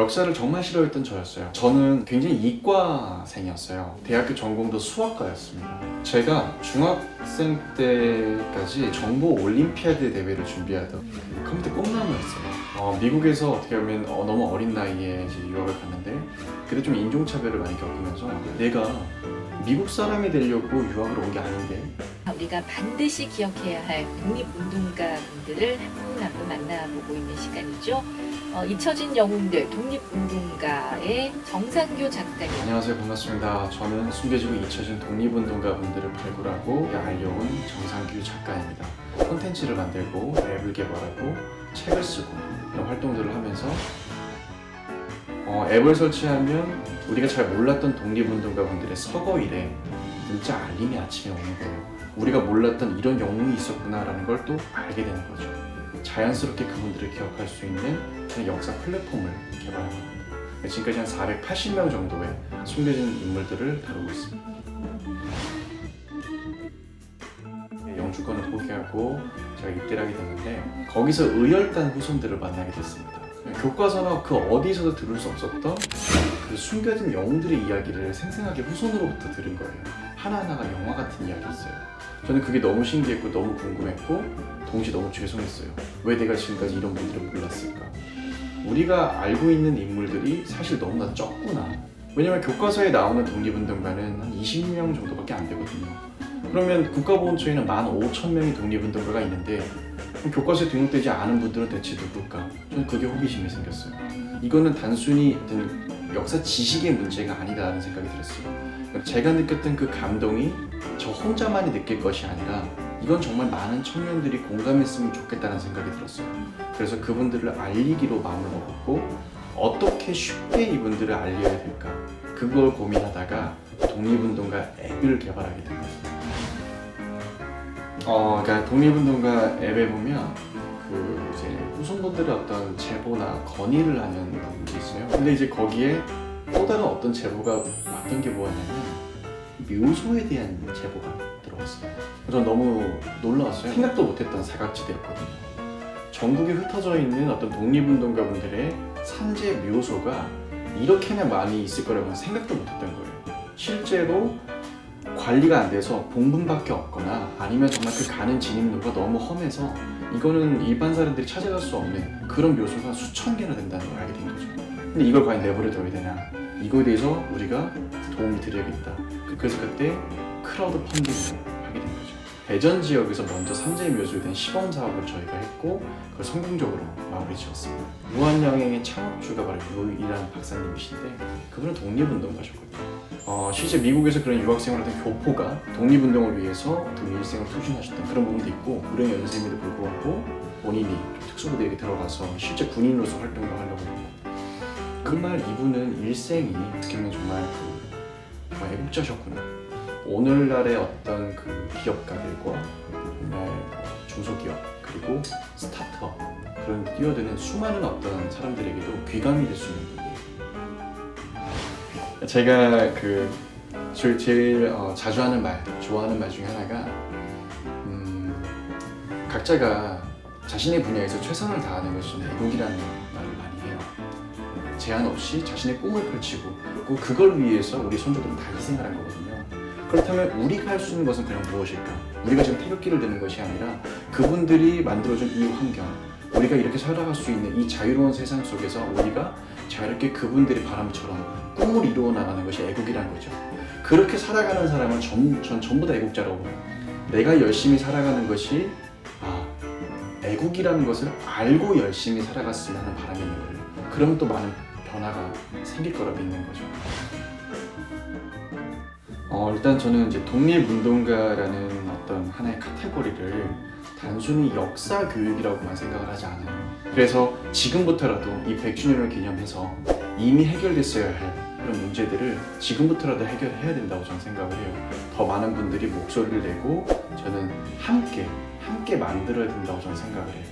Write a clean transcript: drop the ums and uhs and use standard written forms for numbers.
역사를 정말 싫어했던 저였어요. 저는 굉장히 이과생이었어요. 대학교 전공도 수학과였습니다. 제가 중학생 때까지 정보 올림피아드 대회를 준비하던 컴퓨터 꿈나무였어요. 미국에서 어떻게 보면 너무 어린 나이에 이제 유학을 갔는데 그때 좀 인종차별을 많이 겪으면서 내가 미국 사람이 되려고 유학을 온 게 아닌데 우리가 반드시 기억해야 할 독립운동가분들을 한 분 한 분 만나보고 있는 시간이죠. 잊혀진 영웅들 독립운동가의 정상규 작가님. 안녕하세요. 반갑습니다. 저는 숨겨지고 잊혀진 독립운동가분들을 발굴하고 알려온 정상규 작가입니다. 콘텐츠를 만들고 앱을 개발하고 책을 쓰고 이런 활동들을 하면서 앱을 설치하면 우리가 잘 몰랐던 독립운동가분들의 서거일에 문자 알림이 아침에 오는 거예요. 우리가 몰랐던 이런 영웅이 있었구나 라는 걸 또 알게 되는 거죠. 자연스럽게 그분들을 기억할 수 있는 그런 역사 플랫폼을 개발한 겁니다. 지금까지 한 480명 정도의 숨겨진 인물들을 다루고 있습니다. 영주권을 포기하고 제가 입대를 하게 됐는데 거기서 의열단 후손들을 만나게 됐습니다. 교과서나 그 어디서도 들을 수 없었던 그 숨겨진 영웅들의 이야기를 생생하게 후손으로부터 들은 거예요. 하나하나가 영화 같은 이야기였어요. 저는 그게 너무 신기했고 너무 궁금했고 동시에 너무 죄송했어요. 왜 내가 지금까지 이런 분들을 몰랐을까? 우리가 알고 있는 인물들이 사실 너무나 적구나. 왜냐면 교과서에 나오는 독립운동가는 한 20명 정도밖에 안 되거든요. 그러면 국가보훈처에는 15,000명의 독립운동가가 있는데 교과서에 등록되지 않은 분들은 대체 누굴까? 저는 그게 호기심이 생겼어요. 이거는 단순히 어떤 역사 지식의 문제가 아니다라는 생각이 들었어요. 제가 느꼈던 그 감동이 저 혼자만이 느낄 것이 아니라 이건 정말 많은 청년들이 공감했으면 좋겠다는 생각이 들었어요. 그래서 그분들을 알리기로 마음을 먹었고 어떻게 쉽게 이분들을 알려야 될까? 그걸 고민하다가 독립운동가 앱을 개발하게 된 거죠. 그러니까 독립운동가 앱에 보면 그 이제 후손분들의 어떤 제보나 건의를 하는 부분이 있어요. 근데 이제 거기에 또 다른 어떤 제보가 왔던 게 뭐였냐면 묘소에 대한 제보가 들어왔어요. 전 너무 놀라웠어요. 생각도 못했던 사각지대였거든요. 전국에 흩어져 있는 어떤 독립운동가분들의 산재 묘소가 이렇게나 많이 있을 거라고는 생각도 못했던 거예요. 실제로 관리가 안 돼서 봉분밖에 없거나 아니면 정말 그 가는 진입로가 너무 험해서 이거는 일반 사람들이 찾아갈 수 없는 그런 묘소가 수천 개나 된다는 걸 알게 된 거죠. 근데 이걸 과연 내버려둬야 되나? 이거에 대해서 우리가 도움을 드려야겠다. 그래서 그때 크라우드 펀딩을 하게 된 거죠. 대전 지역에서 먼저 산재 묘소에 대한 시범 사업을 저희가 했고 그걸 성공적으로 마무리 지었습니다. 무한여행의 창업주가 바로 유일한 박사님이신데 그분은 독립운동가셨거든요. 실제 미국에서 그런 유학생활을 했던 교포가 독립운동을 위해서 일생을 투신하셨던 그런 부분도 있고 무령 연세임에도 불구하고 본인이 특수부대에 들어가서 실제 군인으로서 활동을 하려고 했고 정말 이분은 일생이 어떻게 보면 정말 애국자셨구나. 오늘날의 어떤 그 기업가들과 오늘날 중소기업 그리고 스타트업 그런 뛰어드는 수많은 어떤 사람들에게도 귀감이 될 수 있는 분이에요. 제가 제일 자주 하는 말, 좋아하는 말 중에 하나가 각자가 자신의 분야에서 최선을 다하는 것이 애국이라는 말을 많이 해요. 제한 없이 자신의 꿈을 펼치고 그걸 위해서 우리 선조들은 다 희생을 한 거거든요. 그렇다면 우리가 할 수 있는 것은 그냥 무엇일까? 우리가 지금 태극기를 드는 것이 아니라 그분들이 만들어준 이 환경, 우리가 이렇게 살아갈 수 있는 이 자유로운 세상 속에서 우리가 자유롭게 그분들의 바람처럼 꿈을 이루어 나가는 것이 애국이라는 거죠. 그렇게 살아가는 사람은 전 전부 다 애국자라고 봐요. 내가 열심히 살아가는 것이 애국이라는 것을 알고 열심히 살아갔으면 하는 바람이 있는 거예요. 그러면 또 많은 변화가 생길 거라 믿는 거죠. 일단 저는 이제 독립운동가라는 어떤 하나의 카테고리를 단순히 역사 교육이라고만 생각을 하지 않아요. 그래서 지금부터라도 이 100주년을 기념해서 이미 해결됐어야 할 그런 문제들을 지금부터라도 해결해야 된다고 저는 생각을 해요. 더 많은 분들이 목소리를 내고 저는 함께 만들어야 된다고 저는 생각을 해요.